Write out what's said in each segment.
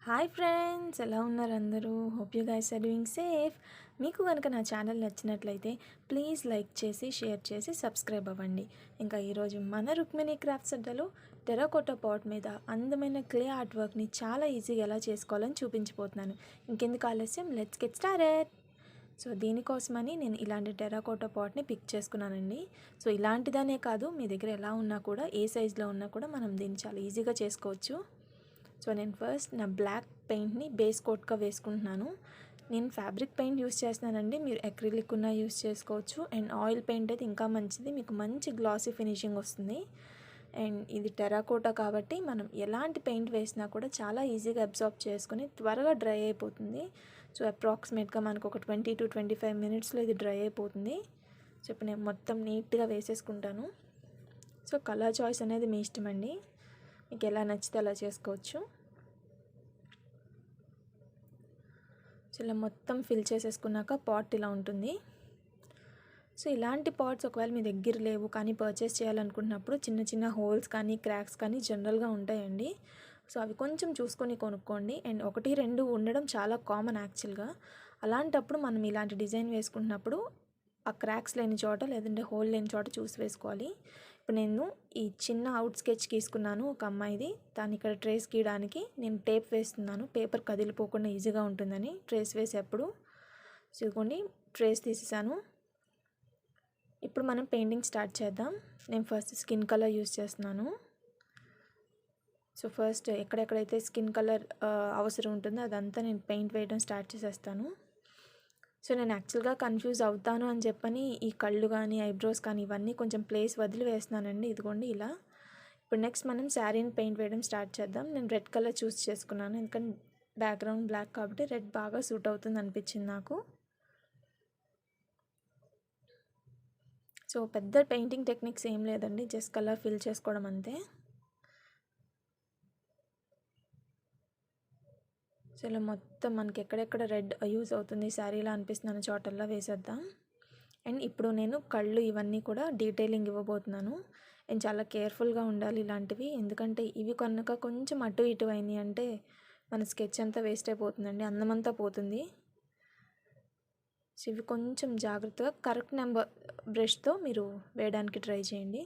Hi friends, ఎలా ఉన్నారు అందరూ? Hope you guys are doing safe. మీకు కనుక నా ఛానల్ నచ్చినట్లయితే ప్లీజ్ లైక్ చేసి షేర్ చేసి సబ్స్క్రైబ్ అవ్వండి. ఇంకా ఈరోజు మన రుక్మిణి క్రాఫ్ట్స్ అడ్డలో టెర్రకోటా పాట్ మీద అందమైన క్లే ఆర్ట్ వర్క్ని చాలా ఈజీగా ఎలా చేసుకోవాలని చూపించిపోతున్నాను. ఇంకెందుకు ఆలస్యం, లెట్స్ గెట్ స్టార్టెడ్. సో దీనికోసమని నేను ఇలాంటి టెర్రకోటా పాట్ని పిక్ చేసుకున్నానండి. సో ఇలాంటిదనే కాదు, మీ దగ్గర ఎలా ఉన్నా కూడా, ఏ సైజులో ఉన్నా కూడా మనం దీన్ని చాలా ఈజీగా చేసుకోవచ్చు. సో నేను ఫస్ట్ నా బ్లాక్ పెయింట్ని బేస్ కోట్గా వేసుకుంటున్నాను. నేను ఫ్యాబ్రిక్ పెయింట్ యూస్ చేస్తున్నానండి, మీరు అక్రిలిక్ ఉన్న యూస్ చేసుకోవచ్చు. అండ్ ఆయిల్ పెయింట్ అయితే ఇంకా మంచిది, మీకు మంచి గ్లాసీ ఫినిషింగ్ వస్తుంది. అండ్ ఇది టెరాకోటా కాబట్టి మనం ఎలాంటి పెయింట్ వేసినా కూడా చాలా ఈజీగా అబ్జార్బ్ చేసుకుని త్వరగా డ్రై అయిపోతుంది. సో అప్రాక్సిమేట్గా మనకు ఒక 20 to 25 మినిట్స్లో ఇది డ్రై అయిపోతుంది. సో ఇప్పుడు నేను మొత్తం నీట్గా వేసేసుకుంటాను. సో కలర్ చాయిస్ అనేది మీ ఇష్టం అండి, మీకు ఎలా నచ్చితే అలా చేసుకోవచ్చు. సో ఇలా మొత్తం ఫిల్ చేసేసుకున్నాక పాట్ ఇలా ఉంటుంది. సో ఇలాంటి పాట్స్ ఒకవేళ మీ దగ్గర లేవు కానీ పర్చేస్ చేయాలనుకుంటున్నప్పుడు చిన్న చిన్న హోల్స్ కానీ క్రాక్స్ కానీ జనరల్గా ఉంటాయండి. సో అవి కొంచెం చూసుకొని కొనుక్కోండి. అండ్ 1-2 ఉండడం చాలా కామన్ యాక్చువల్గా. అలాంటప్పుడు మనం ఇలాంటి డిజైన్ వేసుకుంటున్నప్పుడు ఆ క్రాక్స్ లేని చోట లేదంటే హోల్ లేని చోట చూసి వేసుకోవాలి. ఇప్పుడు నేను ఈ చిన్న అవుట్ స్కెచ్ గీసుకున్నాను ఒక అమ్మాయిది, దాన్ని ఇక్కడ ట్రేస్ గీయడానికి నేను టేప్ వేస్తున్నాను, పేపర్ కదిలిపోకుండా ఈజీగా ఉంటుందని ట్రేస్ వేసేప్పుడు. సో ఇదిగోండి, ట్రేస్ తీసేసాను. ఇప్పుడు మనం పెయింటింగ్ స్టార్ట్ చేద్దాం. నేను ఫస్ట్ స్కిన్ కలర్ యూస్ చేస్తున్నాను. సో ఫస్ట్ ఎక్కడెక్కడైతే స్కిన్ కలర్ అవసరం ఉంటుందో అదంతా నేను పెయింట్ వేయడం స్టార్ట్ చేసేస్తాను. సో నేను యాక్చువల్గా కన్ఫ్యూజ్ అవుతాను అని చెప్పని ఈ కళ్ళు కానీ ఐబ్రోస్ కానీ ఇవన్నీ కొంచెం ప్లేస్ వదిలి వేస్తున్నానండి. ఇదిగోండి ఇలా. ఇప్పుడు నెక్స్ట్ మనం శారీని పెయింట్ వేయడం స్టార్ట్ చేద్దాం. నేను రెడ్ కలర్ చూస్ చేసుకున్నాను, ఎందుకంటే బ్యాక్గ్రౌండ్ బ్లాక్ కాబట్టి రెడ్ బాగా సూట్ అవుతుంది అనిపించింది నాకు. సో పెద్ద పెయింటింగ్ టెక్నిక్స్ ఏం లేదండి, జస్ట్ కలర్ ఫిల్ చేసుకోవడం అంతే. సో ఇలా మొత్తం మనకి ఎక్కడెక్కడ రెడ్ యూజ్ అవుతుంది శారీలా అనిపిస్తున్న చోటల్లా వేసేద్దాం. అండ్ ఇప్పుడు నేను కళ్ళు ఇవన్నీ కూడా డీటెయిలింగ్ ఇవ్వబోతున్నాను. అండ్ చాలా కేర్ఫుల్గా ఉండాలి ఇలాంటివి, ఎందుకంటే ఇవి కనుక కొంచెం అటు ఇటు అయినాయి అంటే మన స్కెచ్ అంతా వేస్ట్ అయిపోతుందండి, అందమంతా పోతుంది. సో ఇవి కొంచెం జాగ్రత్తగా కరెక్ట్ నెంబర్ బ్రష్తో మీరు వేయడానికి ట్రై చేయండి.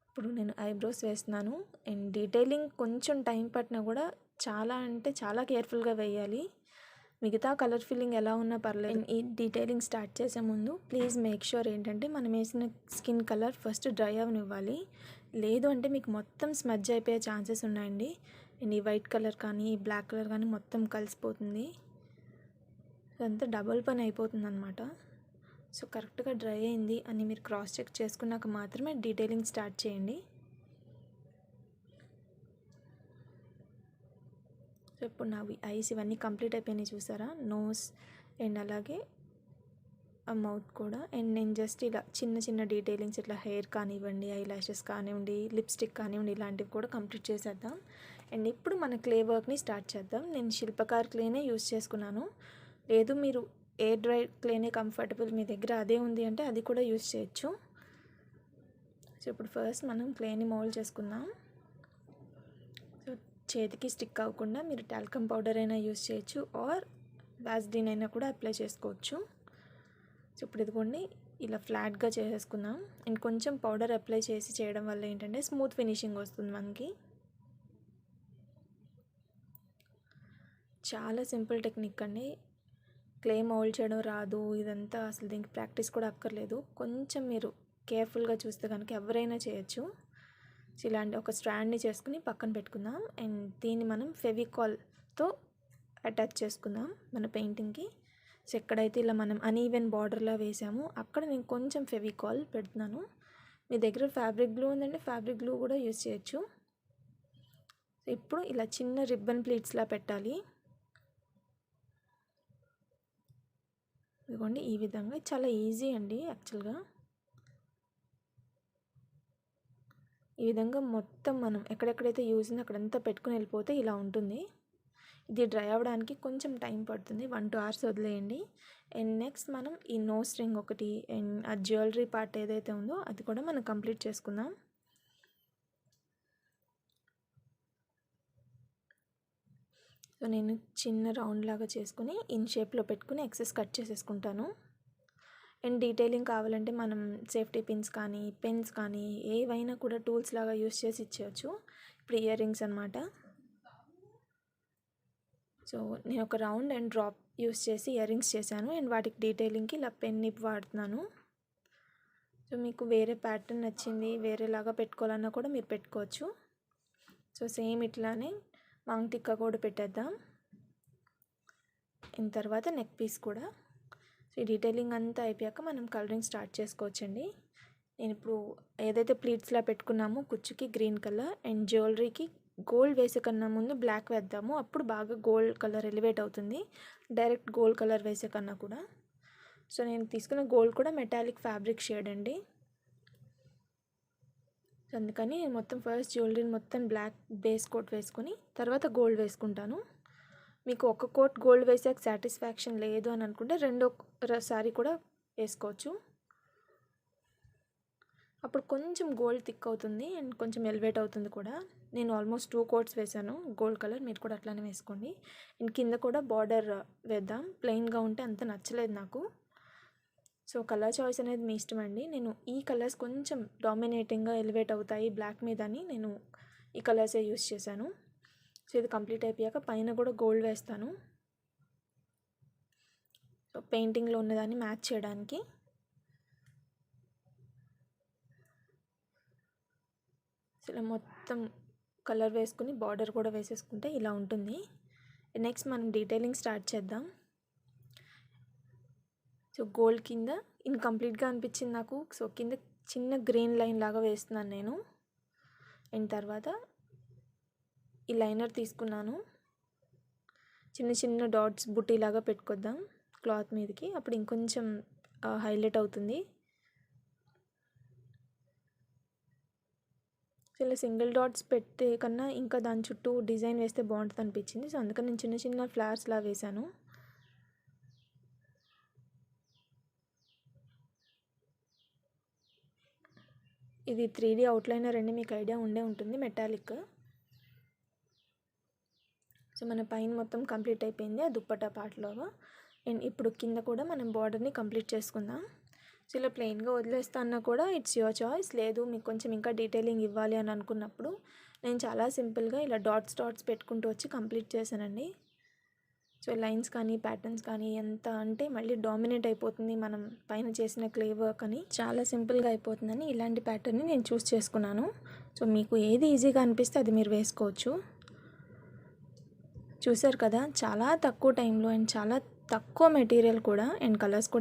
ఇప్పుడు నేను ఐబ్రోస్ వేస్తున్నాను. అండ్ డీటెయిలింగ్ కొంచెం టైం పట్టినా కూడా చాలా అంటే చాలా కేర్ఫుల్గా వేయాలి. మిగతా కలర్ ఫిల్లింగ్ ఎలా ఉన్నా పర్లేదు. ఈ డీటెయిలింగ్ స్టార్ట్ చేసే ముందు ప్లీజ్ మేక్ ష్యూర్ ఏంటంటే మనం వేసిన స్కిన్ కలర్ ఫస్ట్ డ్రై అవనివ్వాలి, లేదు అంటే మీకు మొత్తం స్మజ్ అయిపోయే ఛాన్సెస్ ఉన్నాయండి. అండ్ ఈ వైట్ కలర్ కానీ ఈ బ్లాక్ కలర్ కానీ మొత్తం కలిసిపోతుంది, అదంతా డబుల్ పని అయిపోతుంది అనమాట. సో కరెక్ట్గా డ్రై అయింది అని మీరు క్రాస్ చెక్ చేసుకున్నాక మాత్రమే డీటెయిలింగ్ స్టార్ట్ చేయండి. సో ఇప్పుడు నా ఐస్ ఇవన్నీ కంప్లీట్ అయిపోయినాయి చూసారా, నోస్ అండ్ అలాగే ఆ మౌత్ కూడా. అండ్ నేను జస్ట్ ఇలా చిన్న చిన్న డీటెయిలింగ్స్ ఇట్లా హెయిర్ కానివ్వండి, ఐ లాషెస్ కానివ్వండి, లిప్స్టిక్ కానివ్వండి, ఇలాంటివి కూడా కంప్లీట్ చేసేద్దాం. అండ్ ఇప్పుడు మన క్లే వర్క్ని స్టార్ట్ చేద్దాం. నేను శిల్పకార్ క్లేనే యూస్ చేసుకున్నాను, లేదు మీరు ఎయిర్ డ్రై క్లేనే కంఫర్టబుల్ మీ దగ్గర అదే ఉంది అంటే అది కూడా యూస్ చేయొచ్చు. సో ఇప్పుడు ఫస్ట్ మనం క్లేని మోల్డ్ చేసుకుందాం. సో చేతికి స్టిక్ అవ్వకుండా మీరు టాల్కమ్ పౌడర్ అయినా యూస్ చేయొచ్చు, ఆర్ వాజ్లిన్ అయినా కూడా అప్లై చేసుకోవచ్చు. సో ఇప్పుడు ఇదిగోండి ఇలా ఫ్లాట్గా చేసేసుకుందాం. అండ్ కొంచెం పౌడర్ అప్లై చేసి చేయడం వల్ల ఏంటంటే స్మూత్ ఫినిషింగ్ వస్తుంది మనకి. చాలా సింపుల్ టెక్నిక్ అండి, క్లే మౌల్డ్ చేయడం రాదు ఇదంతా అసలు దీనికి ప్రాక్టీస్ కూడా అక్కర్లేదు. కొంచెం మీరు కేర్ఫుల్గా చూస్తే కనుక ఎవరైనా చేయొచ్చు. సో ఇలాంటి ఒక స్టాండ్ని చేసుకుని పక్కన పెట్టుకుందాం. అండ్ దీన్ని మనం ఫెవికాల్తో అటాచ్ చేసుకుందాం మన పెయింటింగ్కి. సో ఎక్కడైతే ఇలా మనం అనీవెన్ బార్డర్లా వేసామో అక్కడ నేను కొంచెం ఫెవికాల్ పెడుతున్నాను. మీ దగ్గర ఫ్యాబ్రిక్ గ్లూ ఉందంటే ఫ్యాబ్రిక్ గ్లూ కూడా యూస్ చేయొచ్చు. సో ఇప్పుడు ఇలా చిన్న రిబ్బన్ ప్లీట్స్లా పెట్టాలి. ఇదిగోండి ఈ విధంగా, చాలా ఈజీ అండి యాక్చువల్గా. ఈ విధంగా మొత్తం మనం ఎక్కడెక్కడైతే యూజ్ ఉందో అక్కడంతా పెట్టుకుని వెళ్ళిపోతే ఇలా ఉంటుంది. ఇది డ్రై అవ్వడానికి కొంచెం టైం పడుతుంది, 1-2 hours వదిలేయండి. అండ్ నెక్స్ట్ మనం ఈ నోస్ రింగ్ ఒకటి అండ్ ఆ జ్యువెలరీ పార్ట్ ఏదైతే ఉందో అది కూడా మనం కంప్లీట్ చేసుకుందాం. సో నేను చిన్న రౌండ్ లాగా చేసుకుని ఇన్ షేప్లో పెట్టుకుని ఎక్సెస్ కట్ చేసేసుకుంటాను. అండ్ డీటెయిలింగ్ కావాలంటే మనం సేఫ్టీ పిన్స్ కానీ పెన్స్ కానీ ఏవైనా కూడా టూల్స్ లాగా యూస్ చేసి ఇచ్చేయచ్చు. ఇప్పుడు ఇయర్ రింగ్స్ అనమాట. సో నేను ఒక రౌండ్ అండ్ డ్రాప్ యూస్ చేసి ఇయర్ రింగ్స్ చేశాను. అండ్ వాటికి డీటెయిలింగ్కి ఇలా పెన్ నిప్ వాడుతున్నాను. సో మీకు వేరే ప్యాటర్న్ నచ్చింది వేరేలాగా పెట్టుకోవాలన్నా కూడా మీరు పెట్టుకోవచ్చు. సో సేమ్ ఇట్లానే మాంగ్ టిక్కా కూడా పెట్టేద్దాం. ఇన్ తర్వాత నెక్ పీస్ కూడా. సో ఈ డీటెయిలింగ్ అంతా అయిపోయాక మనం కలరింగ్ స్టార్ట్ చేసుకోవచ్చండి. నేను ఇప్పుడు ఏదైతే ప్లీట్స్లా పెట్టుకున్నామో కుచ్చుకి గ్రీన్ కలర్ అండ్ జ్యువెలరీకి గోల్డ్ వేసే కన్నా ముందు బ్లాక్ వేద్దాము. అప్పుడు బాగా గోల్డ్ కలర్ ఎలివేట్ అవుతుంది డైరెక్ట్ గోల్డ్ కలర్ వేసే కన్నా కూడా. సో నేను తీసుకున్న గోల్డ్ కూడా మెటాలిక్ ఫ్యాబ్రిక్ షేడ్ అండి. అందుకని మొత్తం ఫస్ట్ జ్యువెలరీని మొత్తం బ్లాక్ బేస్ కోట్ వేసుకొని తర్వాత గోల్డ్ వేసుకుంటాను. మీకు ఒక కోట్ గోల్డ్ వేసాక సాటిస్ఫాక్షన్ లేదు అని అనుకుంటే రెండోసారి కూడా వేసుకోవచ్చు. అప్పుడు కొంచెం గోల్డ్ థిక్ అవుతుంది అండ్ కొంచెం ఎలివేట్ అవుతుంది కూడా. నేను ఆల్మోస్ట్ 2 కోట్స్ వేసాను గోల్డ్ కలర్. మీరు కూడా అట్లానే వేసుకోండి. అండ్ కింద కూడా బార్డర్ వేద్దాం. ప్లెయిన్గా ఉంటే అంత నచ్చలేదు నాకు. సో కలర్ చాయిస్ అనేది మీ ఇష్టం అండి. నేను ఈ కలర్స్ కొంచెం డామినేటింగ్గా ఎలివేట్ అవుతాయి బ్లాక్ మీద అని నేను ఈ కలర్సే యూస్ చేశాను. సో ఇది కంప్లీట్ అయిపోయాక పైన కూడా గోల్డ్ వేస్తాను. సో పెయింటింగ్లో ఉన్నదాన్ని మ్యాచ్ చేయడానికి. ఇలా మొత్తం కలర్ వేసుకుని బార్డర్ కూడా వేసేసుకుంటే ఇలా ఉంటుంది. నెక్స్ట్ మనం డీటెయిలింగ్ స్టార్ట్ చేద్దాం. సో గోల్డ్ కింద ఇన్కంప్లీట్గా అనిపించింది నాకు. సో కింద చిన్న గ్రీన్ లైన్ లాగా వేస్తున్నాను నేను. అండ్ తర్వాత ఈ లైనర్ తీసుకున్నాను. చిన్న చిన్న డాట్స్ బుట్టి లాగా పెట్టుకొద్దాం క్లాత్ మీదకి. అప్పుడు ఇంకొంచెం హైలైట్ అవుతుంది. ఇలా సింగిల్ డాట్స్ పెట్టే కన్నా ఇంకా దాని చుట్టూ డిజైన్ వేస్తే బాగుంటుంది అనిపించింది. సో అందుకని నేను చిన్న చిన్న ఫ్లవర్స్లా వేశాను. ఇది 3D అవుట్లైనర్ అండి. మీకు ఐడియా ఉండే ఉంటుంది మెటాలిక్. సో మన పైన మొత్తం కంప్లీట్ అయిపోయింది ఆ దుప్పటా పార్ట్లాగా. అండ్ ఇప్పుడు కింద కూడా మనం బార్డర్ని కంప్లీట్ చేసుకుందాం. సో ఇలా ప్లెయిన్గా వదిలేస్తా అన్నా కూడా ఇట్స్ యువర్ చాయిస్. లేదు మీకు కొంచెం ఇంకా డీటెయిలింగ్ ఇవ్వాలి అని అనుకున్నప్పుడు నేను చాలా సింపుల్గా ఇలా డాట్స్ పెట్టుకుంటూ వచ్చి కంప్లీట్ చేశానండి. సో లైన్స్ కానీ ప్యాటర్న్స్ కానీ ఎంత అంటే మళ్ళీ డామినేట్ అయిపోతుంది మనం పైన చేసిన క్లే వర్క్ అని. చాలా సింపుల్గా అయిపోతుందని ఇలాంటి ప్యాటర్న్ని నేను చూస్ చేసుకున్నాను. సో మీకు ఏది ఈజీగా అనిపిస్తే అది మీరు వేసుకోవచ్చు. చూసారు కదా చాలా తక్కువ టైంలో అండ్ చాలా తక్కువ మెటీరియల్ కూడా అండ్ కలర్స్ కూడా